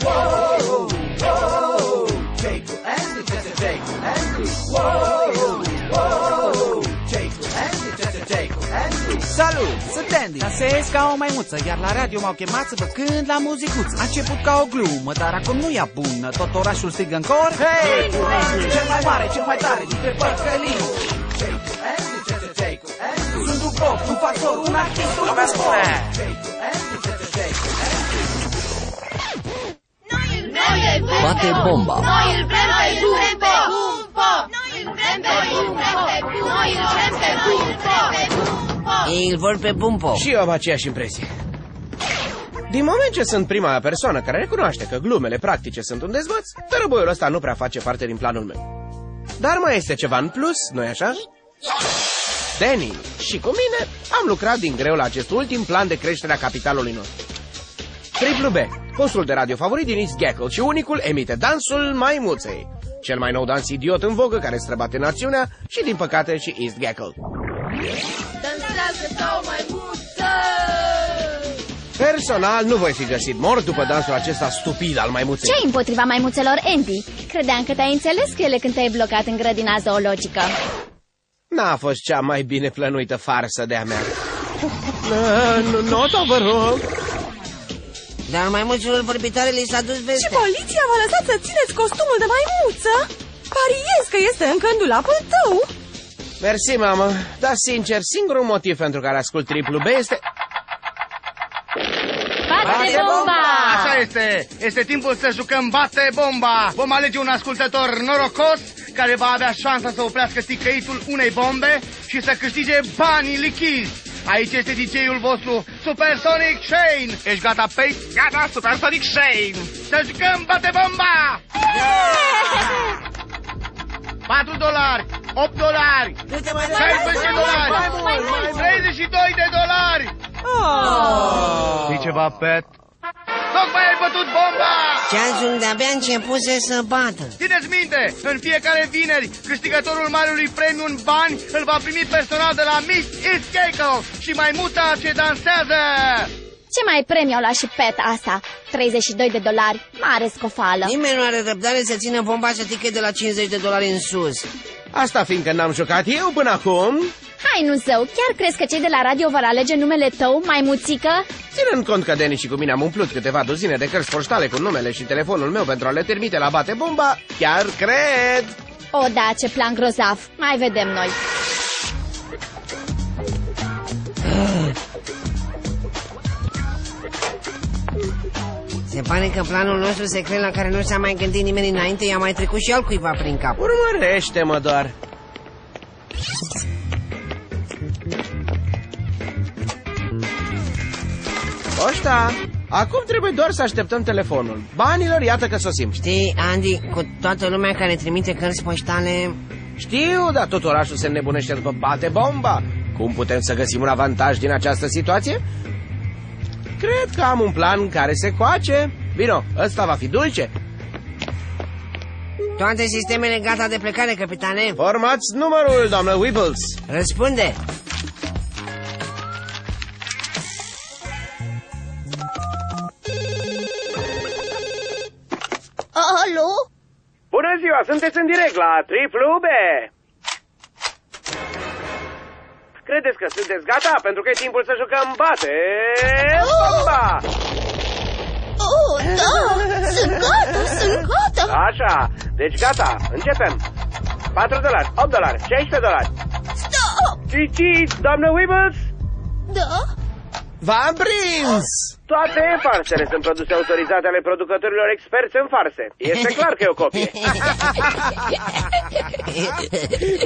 Whoa, whoa, take Andy, take Andy. Whoa, whoa, take Andy, take Andy. Salut, sunt Andy. Dansez ca o maimuță, iar la radio m-au chemat să vă cânt la muzicuță. A început ca o glumă, dar acum nu e bună. Tot orașul strigă în cor: hei, cel mai mare, cel mai tare dintre păcălii. Sunt un pop, un factor, un artist, un sport. Bate bomba. Noi îl vrem pe Bumbo! Noi îl vrem pe Bumbo! Noi îl vrem pe Bumbo! Ei îl vor pe Bumbo. Și eu am aceeași impresie. Din moment ce sunt prima persoană care recunoaște că glumele practice sunt un dezvăț, tărăboiul ăsta nu prea face parte din planul meu. Dar mai este ceva în plus, nu-i așa? Danny și cu mine am lucrat din greu la acest ultim plan de creștere a capitalului nostru. Triplu B, postul de radio favorit din East Gackle și unicul, emite dansul maimuței, cel mai nou dans idiot în vogă care străbate națiunea și, din păcate, și East Gackle. Dansează ca o maimuță! Personal, nu voi fi găsit mort după dansul acesta stupid al maimuței. Ce-ai împotriva maimuțelor, Andy? Credeam că te-ai înțeles cu ele când te-ai blocat în grădina zoologică. N-a fost cea mai bine plănuită farsă de-a mea. Nota, vă rog. Dar maimuților vorbitoare li s-a dus veste. Și poliția v-a lăsat să țineți costumul de maimuță? Pariez că este încă în dulapul tău. Mersi, mamă. Dar, sincer, singurul motiv pentru care ascult Triplu B este... Bate bomba! Așa este. Este timpul să jucăm Bate bomba. Vom alege un ascultător norocos care va avea șansa să oprească ticăitul unei bombe și să câștige banii lichizi. Aici este DJ-ul vostru, Supersonic Shane. Ești gata, Pete? Gata, Supersonic Shane. Să jucăm Bate bomba! Yeah! $4, $8, $16 $32 Știi ceva, Pet? Tocmai ai bătut bomba! Ceasul de-abia începuse să bată. Țineți minte, în fiecare vineri, câștigătorul marelui premiu în bani îl va primi personal de la Miss East Gackle și maimuța ce dansează! Ce mai premiu au luat și Pet asta? $32, mare scofală. Nimeni nu are răbdare să țină bomba să tiche de la $50 în sus. Asta fiindcă n-am jucat eu până acum. Hai, nu zău, chiar crezi că cei de la radio vor alege numele tău, maimuțică? Ținând cont că Danny și cu mine am umplut câteva dozine de cărți poștale cu numele și telefonul meu pentru a le trimite la Bate bomba, chiar cred. O, da, ce plan grozav. Mai vedem noi. Se pare că planul nostru secret la care nu s-a mai gândit nimeni înainte i-a mai trecut și altcuiva prin cap. Urmărește-mă doar. Poșta. Acum trebuie doar să așteptăm telefonul. Banilor, iată că sosim. Știi, Andy, cu toată lumea care trimite cărți poștale... Știu, dar tot orașul se înnebunește după Bate bomba. Cum putem să găsim un avantaj din această situație? Cred că am un plan care se coace. Vino, ăsta va fi dulce. Toate sistemele gata de plecare, capitane. Formați numărul, doamnă Wibbles. Răspunde. Alo? Bună ziua, sunteți în direct la Triplu B. Credeți că sunteți gata? Pentru că e timpul să jucăm Bate bomba. Da, sunt gata. Așa, deci gata, începem. $4, $8, $16. Stop! Citiți, doamnă Wibbles? Da? V-am prins! Toate farsele sunt produse autorizate ale producătorilor experți în farse. Este clar că e o copie.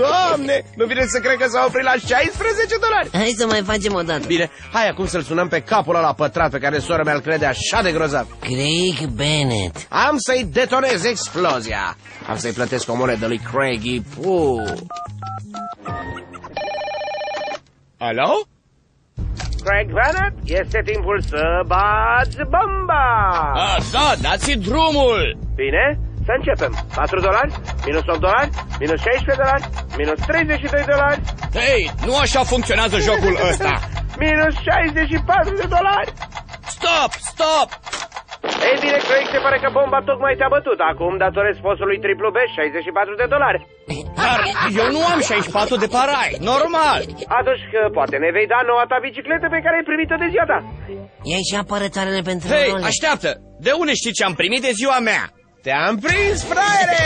Doamne, nu vine să cred că s-a oprit la $16. Hai să mai facem o dată. Bine, hai acum să-l sunăm pe capul ăla pătrat pe care sora mea îl crede așa de grozav. Craig Bennett. Am să-i detonez explozia. Am să-i plătesc o monedă lui Craigie Poo. Alo? Craig Bennett, este timpul să bați bomba! Da, dați drumul! Bine, să începem. $4, minus $8, minus $16, minus $32. Hei, nu așa funcționează jocul ăsta! Minus $64. Stop! Ei bine, Craig, se pare că bomba tocmai te-a bătut. Acum datorez fostului triplu B $64. Dar eu nu am 64 de parai, normal. Atunci că poate ne vei da noua ta bicicletă pe care ai primit-o de ziua ta. Ia și apărătoarele pentru Hei, role. așteaptă! De unde știi ce am primit de ziua mea? Te-am prins, fraiere!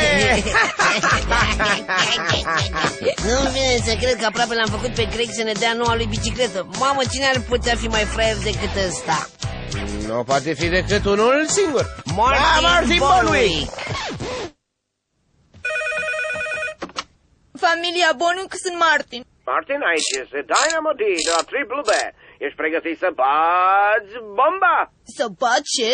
Nu-mi vine să cred că aproape l-am făcut pe Craig să ne dea noua lui bicicletă. Mamă, cine ar putea fi mai fraier decât ăsta? Nu poate fi decât unul singur. Martin Bonwick! Familia Bonwick, sunt Martin. Martin, aici este Dynamo D de la Triple B. Ești pregătit să bați bomba? Să bat ce?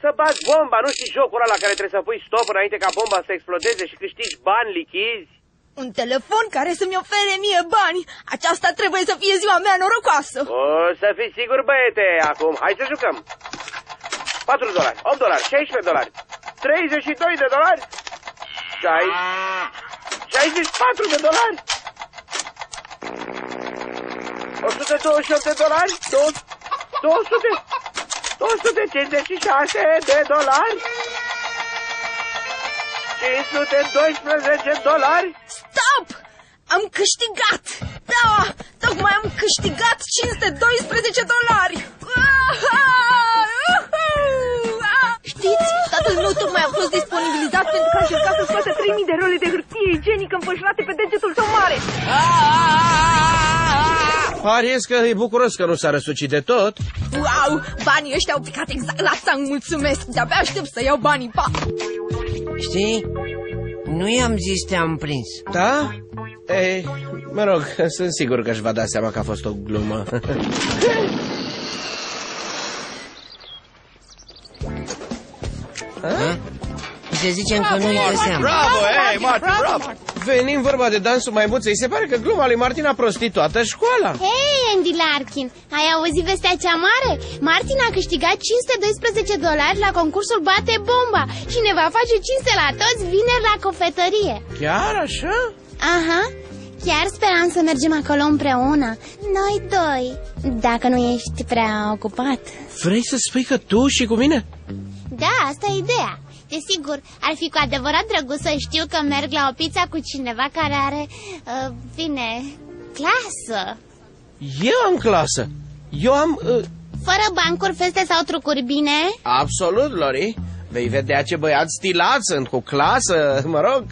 Să bați bomba, nu știi jocul ăla la care trebuie să pui stop înainte ca bomba să explodeze și câștigi bani lichizi? Un telefon care să-mi ofere mie bani. Aceasta trebuie să fie ziua mea norocoasă. O să fii sigur, băiete. Acum, hai să jucăm. $4, $8, $16, $32, $64, $128, 256 de dolari, $512. Stop! Am câștigat! Da! Tocmai am câștigat $512! Știți, tatăl meu tocmai a fost disponibilizat pentru că a încercat să scoate 3000 de role de hârtie igienică împășurate pe degetul său mare. Pariez că e bucuros că nu s-a răsucit de tot. Wow! Banii ăștia au picat exact la țang, mulțumesc! De-abia aștept să iau banii, pa! Știi? Nu i-am zis te-am prins. Da? Ei, mă rog, sunt sigur că își va da seama că a fost o glumă. Să zicem că nu-i dă seama. Bravo, hei, Martin, bravo! Venim vorba de dansul maimuței, se pare că gluma lui Martin a prostit toată școala. Hei, Andy Larkin, ai auzit vestea cea mare? Martin a câștigat $512 la concursul Bate Bomba și ne va face cinste la toți vineri la cofetărie. Chiar așa? Aha, chiar speram să mergem acolo împreună, noi doi, dacă nu ești prea ocupat. Vrei să spui că tu și cu mine? Da, asta e ideea. Desigur, ar fi cu adevărat drăguț să știu că merg la o pizza cu cineva care are, clasă. Eu am clasă. Eu am... Fără bancuri, feste sau trucuri, bine? Absolut, Lori. Vei vedea ce băiați stilați sunt, cu clasă, mă rog.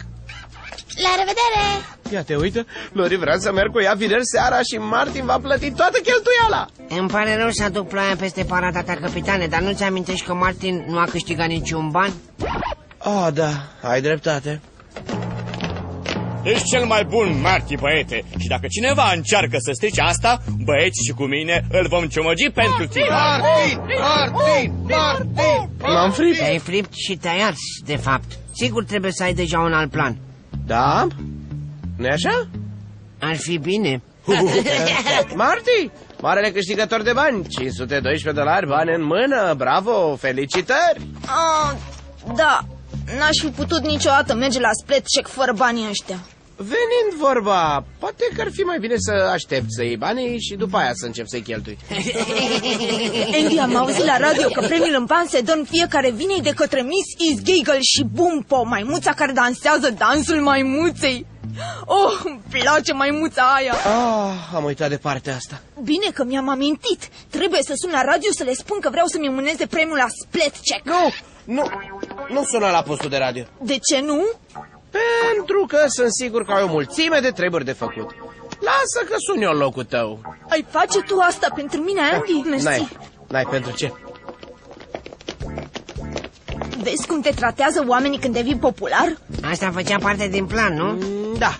La revedere! Ia te uită, Lori vrea să merg cu ea vineri seara și Martin va plăti toată cheltuiala. Îmi pare rău să aduc ploaia peste parata ta, capitane, dar nu-ți amintești că Martin nu a câștigat niciun ban? Oh, da, ai dreptate. Ești cel mai bun, Marty, băiete. Și dacă cineva încearcă să strice asta, băieți și cu mine îl vom ciomăgi pentru tine. Martin! M-am fript. Te-ai fript și te-ai ars, de fapt. Sigur trebuie să ai deja un alt plan. Da? Nu-i așa? Ar fi bine. Marty, marele câștigător de bani, $512, bani în mână, bravo, felicitări! Da, n-aș fi putut niciodată merge la split check fără banii ăștia. Venind vorba, poate că ar fi mai bine să aștept să iei banii și după aia să încep să-i cheltui. Andy, am auzit la radio că premiul în bani se dă în fiecare vineri de către Miss Is Giggle și Bumpo, maimuța care dansează dansul maimuței. Oh, îmi place maimuța aia. Am uitat de partea asta. Bine că mi-am amintit. Trebuie să sun la radio să le spun că vreau să-mi mâneze premiul la split check. Nu suna la postul de radio. De ce nu? Pentru că sunt sigur că ai o mulțime de treburi de făcut. Lasă că sun eu în locul tău. Ai face tu asta pentru mine, Andy? Mersi. N-ai pentru ce? Vezi cum te tratează oamenii când devii popular? Asta făcea parte din plan, nu? Da.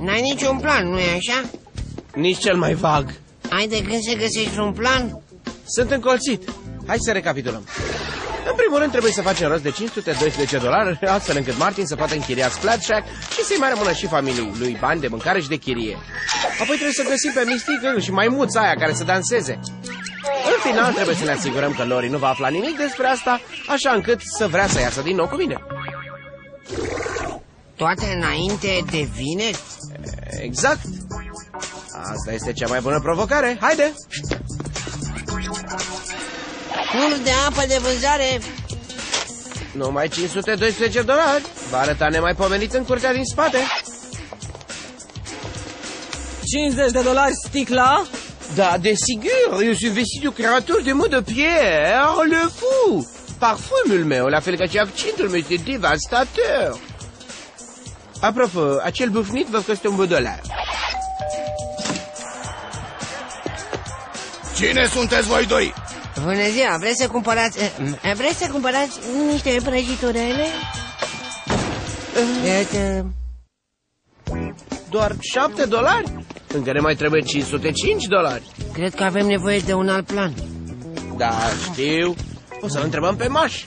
N-ai niciun plan, nu-i așa? Nici cel mai vag. Ai de gând să găsești un plan? Sunt încolțit. Hai să recapitulăm. În primul rând trebuie să facem rost de $512, astfel încât Martin să poată închiria Splat Shack și să-i mai rămână și familiei lui bani de mâncare și de chirie. Apoi trebuie să găsim pe Misty și maimuța aia care să danseze. În final trebuie să ne asigurăm că Lori nu va afla nimic despre asta, așa încât să vrea să iasă din nou cu mine. Toate înainte de vineri? Exact. Asta este cea mai bună provocare. Haide! Unul de apă de vânzare. Numai $512. Va arăta nemaipomenit în curtea din spate. $50 sticla? Da, desigur, eu sunt vestitul creator de modă Pierre Le Fou. Parfumul meu, la fel ca și accentul meu, este devastator. Apropo, acel bufnit vă costă $1. Cine sunteți voi doi? Bună ziua, vreți să cumpărați niște prăjiturele? Doar $7? Încă ne mai trebuie $505. Cred că avem nevoie de un alt plan. Da, știu. O să-l întrebăm pe Maș.